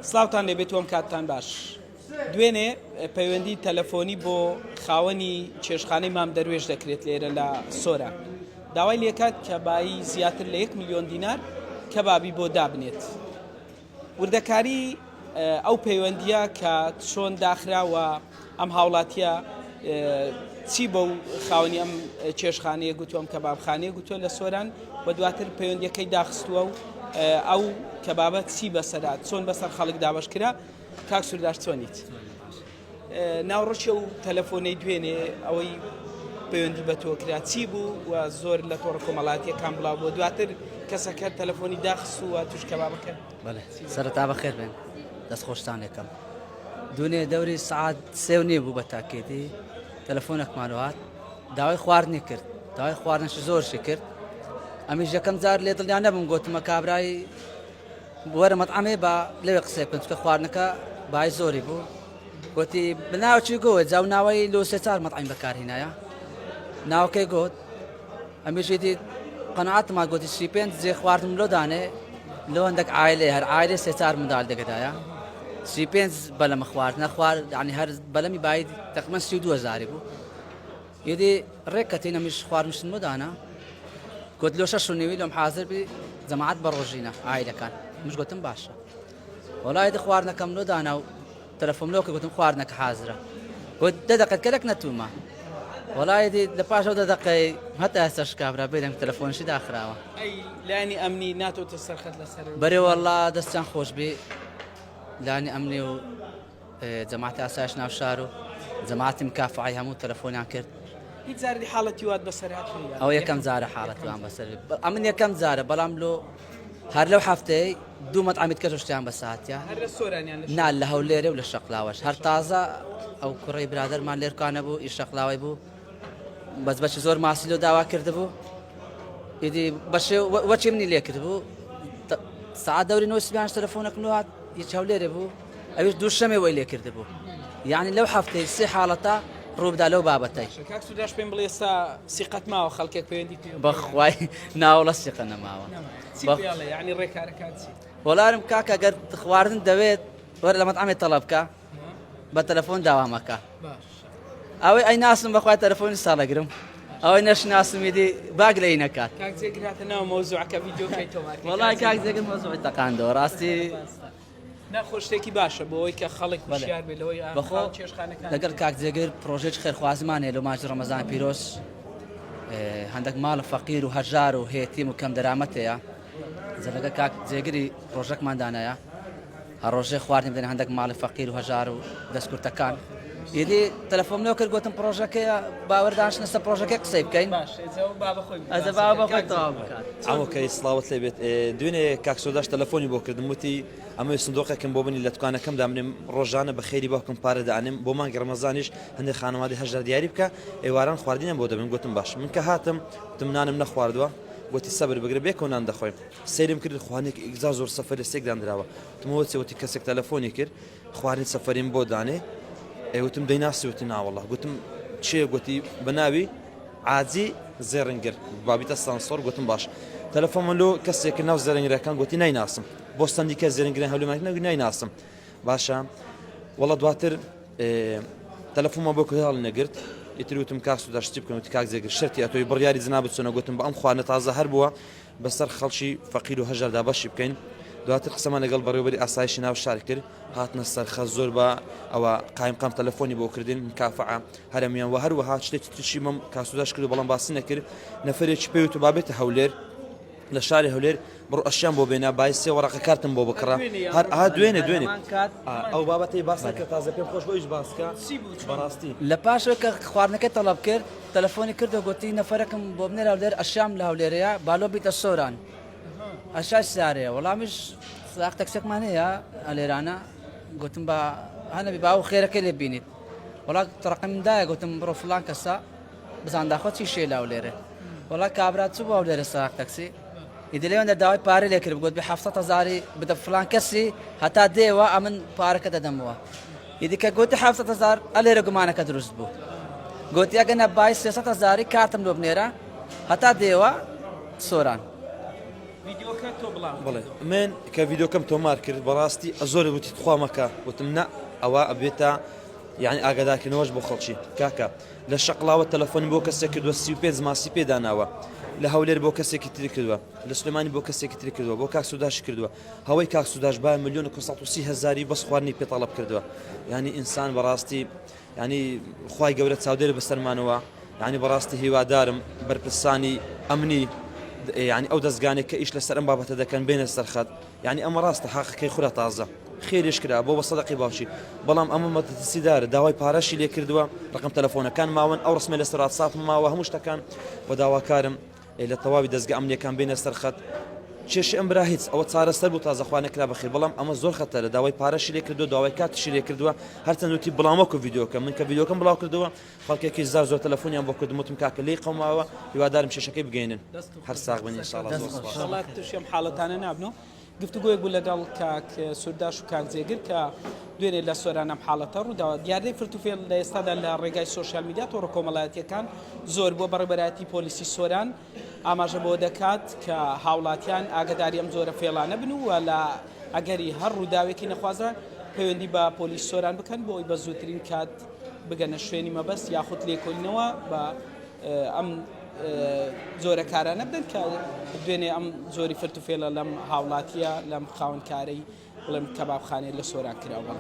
سلااوتان لێبێت وەم کاتتان باش. دوێنێ پەیوەندی تەلەفۆنی بۆ خاوەنی چێشخانەی مام دەروێش دەکرێت لێرە لە سۆرە. داوای لێکات کە بایی زیاتر لە 1 ملیۆن دینار کەبابی بۆ دابنێت. وردەکاری ئەو پەیوەندیە کە چۆن داخراوە ئەم هاوڵاتیە چی بۆ خاوەنی ئەم چێشخانەیە گوتووەم کەبابخانەیە گوتووە لە سۆران و دواتر پەیوەندیەکەی داخستووە و ئەو کەبابە چی بەسەرات چۆن بەسەر خەڵک دابەش کرا. کاک سوورداش چۆنیت؟ ناوڕۆکی و تەلەفۆنەی دوێنێ ئەوەی پەیوەندی بە تۆ کرا چی بوو و زۆر لە تۆڕ کۆمەڵاتیەکان بڵاو بۆ دواتر کەسەکە تەلەفۆنی داخستووە توش کەبابەکە؟ بەڵێ سەرەتا بەخێر بن دەستخۆشتان یەکەم دوێنێ دەوری سعات 3:30 بوو بە تاکێتی تەلەفۆنێکمانەوە داوای خواردنی کرد داوای خواردنش زۆرشی کرد ئەمیش یەکەم جار لێ دڵیان نەبووم گوتمە کابرای وەرە مەطعەمێ بە لەوێ قسەی بکەن چونکە خواردنەکە بای زۆری بوو گوتی بناوچی گوت جاو ناوەی لۆ سێ چار مەطعەم بەکارهێنایە ناوەکەی گوت ئەمیش دی قەنەعەتمان گوتی 35 جێ خواردن لۆدانێ لۆ هەندێک عایلێ هەر عایلێ سێ چار منداڵ دەگەدایە 35 بەلەمە خواردنە خوارد یعنی هەر بەلەمی باید تقریبا 32,000 بوو یدی ڕێکەتی نەمیش خواردنشتن مدانە گوت لۆ 6:30 لۆم حاضر بی جەماعەت بە ڕۆژینە عایلەکان مش گوتم باشە وەڵای دی خواردنەکەم لۆدانە و تەلەفۆن لۆکە گوتم خواردنەکە حازرە گوت 10 دقەت کەلێک نەتوومە وەڵای دی لە پاش ئەو 10 دقەی هەتا ئێستاش کابرا بێدەنگ تەلەفۆنشی داخراوە ئەی لانی ئەمنی ناتۆتە سەرخەت لەسەر بەرێ وەڵا دەستیان خۆش بێ لانی ئەمنی و جەماعەتی ئاسایش ناو شار و جەماعەتی مکافعی هەموو تەلەفۆنیان کرد هیچ جاری حاڵەتی وات بەسەرات ئەو یەکەم جارە حاڵەتیان بەسەر ئەمن یەکەم جارە بەڵام لۆ هەر لەو هەفتەی دوو مەطعەمی کە شتیان بە ساعتیە هەر لە سۆرانیان نا لە هەولێرە و لە شەقلاوەش هەر تازە ئەو کوڕی برادەرمان لێرکانە بوو ئیش شەقلاوی بوو بەس بەچی زۆر ماسی لۆ داوا کرده بوو ئیدی بەشێ وەچی منی لێ کرد بوو ساعات دەوری 9 تەلەفۆنەکەم هات هیچ هەولێرە بوو ئەویش دووشەمێ وەی لێ کرده بوو یعنی لەو هەفتەی سێ حاڵەتە ڕووبدا لەو بابەتەی کاک سووداش پێم بڵێ ئێستا سیقەت ماوە خەڵکێک پەیوەندی پێ بەخوای ناوڵە سیقە نەماوە یعنی ڕێکارەکان چی؟ وەڵارم کاکە گەر خواردن دەوێت وەرە لە مەطعەمێ تەڵەب بکە بە تەلەفۆن داوامەکە ئەوەی ئەی ناسم بەخوای تەلەفۆنی ساڵەگرم ئەوەی نەشناسم یدی باگ لەی نەکات کاک جێگر هاتە ناو مۆزوعەکە ڤیدیۆکەی تۆمارکە وەڵای کاک جێگر مۆزوعی تەقاندەوە ڕاستی ناخۆ شتێکی باشە بۆ ئەوەی کە خەڵک هوشیار بێت لەوەی بەخۆ چێشخانەکان لەگەر کاک جێگر پرۆژێکی خێرخوازمانێ لە ماژی ڕەمەزان پیرۆز هەندێک ماڵە فەقیر و هەژار و هێتیم و کەم دەرامەتەیە لەگەر کاک جێگری پرۆژەکمان دانایە هەر ڕۆژێ خواردن بدەن هەندێک ماڵی فەقیر و هەژار و دەستکورتەکان یدی تەلەفۆن لۆ کرد گوتم پرۆژەکەیە باوەردانشتە سەر پرۆژەکەی قسەی بکەین ئەزە بابە بەخۆی تەواو بکات ئەوەکەی سڵاوت لێ بێت دوێنێ کاک سۆداش تەلەفۆنی بۆ کردم وتی ئەمە سندۆقێکم بۆ بنی لە دوکانەکەم دامنێم ڕۆژانە بە خێری باوکم پارە دانێم بۆ مانگی ڕەمەزانیش هەندێک خانەوادی هەژار دیاری بکە ئێواران خواردنیان بۆ دەبن گوتم باش من کە هاتم وتم نانم نەخواردووە گوتی سەبر بگرە بێ کۆنان دەخۆیم سەیرم کرد خوانێک ئیگزا زۆر سەفەرە سێکدان درراوە تمەوە چێوەتی کەسێک تەلەفۆنی کرد خواردن سەفەریم بۆ دانێ ئەیوتم دەیناسیوتی ناوەڵڵا گوتم چێ گوتی بەناوی عاجی زێڕنگر بابیتە سانسۆر گوتم باش تەلەفۆن من لۆ کەسێک ناو زێرەنگەکان گوتی نایناسم بۆ ستەندیکە زێرەنگرێن هەولێمانێک نەگوی نایناسم باشە وەڵە دواتر تەلەفۆنمە بۆ کۆهاڵ نەگرت ئیتر وتم کاک سووداش چی بکەم وتی کاک جێگر شەرتی ئەتۆی بڕیاری جناب بچۆنە گوتم بە ئەم خواردنە تازە هەر بووە بەسەر خەڵکی فەقیر و هەژاردا بەشی بکەین دواتر قسەمان لەگەڵ بەڕێوەبەری ئاسایشی ناو شار کرد هاتنە سەرخە زۆر بە ئەوە قایمقام تەلەفۆنی بۆ کردین مکافعە هەرەمیان و هەروەها شتێکی تشی مەم کاک سووداش کرد بەڵام باسی نەکرد نەفرێکی پێوت و بابێتە هەولێر لە شاری هەولێر بڕ ئەشیان بۆ بێنە بای سێ وەڕقە کارتم بۆ بکڕە هەر دوێنێ ئەو بابەتی باس نەکە تازە پێم خۆش بۆ ئیش باسکە بەڕاستی لە پاشەوە کە خواردنەکەی تەڵەب کرد تەلەفۆنی کردو گوتی نەفەرەکەم بۆ بنێرە هەولێر ئەشیام لە هەولێرەیە بالۆ بیتە سۆران ئەشای سارەیە وەڵامیش ساق تەکسێکمان هەیە ئەلێرانە گوتم بە هەنەبی باو خێرەکەی لێ بینیت وەڵا تەڕقمدایە گوتم بڕۆ فڵان کەسە بزان داخۆ چی شێ لە هەولێرە وەڵا کابرا چوو بۆ هەولێرە ساق تەکسی ئیدی لێوەندە داوای پارە لێ کرد گوت بێ 700,000 بدە فڵان کەسی هەتا دێوە ئەمن پارەکە دەدەمەوە ئیدی کە گوتی 700,000 ئەلێرە گومانەکە دروست بوو گوتی ئەگە نەبای 300,000 کارتم لۆ بنێرە هەتا دێوە سۆران ڤیدیۆکە یدیوەکە تۆ بڵاو بڵێ من کە ڤیددیۆکەم تۆمار کرد بەڕاستی زۆر وتی تخوا مەکە وتم نە ئەوە ئەبێتە یعنی ئاگادارکردنەوەش بۆ خەڵکی کاکە لە شەقڵاوە تەلەفۆنی بۆ کەسێک کردووە 35 ماسی پێداناوە لە هەولێر بۆ کەسێکی تری کردووە لە سلێمانی بۆ کەسێکی تری کردووە بۆ کاک سوداش کردووە هەوەی کاک سوداش با 1,930,000 بەس خواردنی پێ تەڵەب کردووە یعنی ئینسان بەڕاستی ینی خوای گەورە چاودێر بەسەرمانەوە ینی بەڕاستی هیوادارم بەرپرسانی ئەمنی يعني ئەو دەستگانێک کە ئیش لەسەر ئەم بابەتە دەکەن بینە سەرخەت یعنی ئەمە ڕاستە حەقەکەی خورە تازە خێریش کرا بۆ بە سەدەقی باوشی بەڵام ئەمە مەترسیدارە داوای پارەشی لێ کردووە ڕقم تەلەفۆنەکان ماون ئەو ڕسمە لە سەرات ساف ماوە هەموو شتەکان بۆ داواکارم لە تەواوی دەستگا ئەمنیەکان بینە سەرخەت کێشی ئەم برا هیچ ئەوە چارەسەر بوو تازەخوا نەکرا بەخێر بەڵام ئەمە زۆر خەتەرە داوای پارەشی لێ کردووە داوای کاتیشی لێ کردووە هەرچەند وتی بڵامەکو ڤیددیۆکە من کە ڤیددیۆکەم بڵاو کردووە خەڵکێکی زۆر تەلەفۆنیان بۆ کردموتم کاکە لێی قەوماوە هیوادارم کێشەکەی بگەینن هەر ساغ بن ئینشاءالله شڵات تووشیم حاڵەتانە نابنەوە گفتوگویەک بوو لەگەڵ کاک سورداش و کاک جێگر کە دوێنێ لە سۆران ئەم حاڵەتە ڕووداوە دیاردەی فرتوفێل لە ئێستادا لە ڕێگای سۆشیال میدیا تۆڕە کۆمەڵایەتیەکان زۆر بۆ بەڕێبەرایەتی پۆلیسی سۆران ئاماژە بۆ دەکات کە هاوڵاتیان ئاگداری ئەم زۆرە فێڵانە بن و لە ئەگەری هەر ڕووداوێکی نەخوازرا پەیوەندی بە پۆلیس سۆران بکەن بۆی بە زووترین کات بگەنە شوێنی مەبەست یاخود لێکۆڵینەوە بە ئەم زۆرە کارانە بدەن کە دوێنێ ئەم زۆری فرتوفێڵە لەم هاوڵاتیە لەم خاوەنکارەی بڵێم کەبابخانەی لە سۆران کراوە.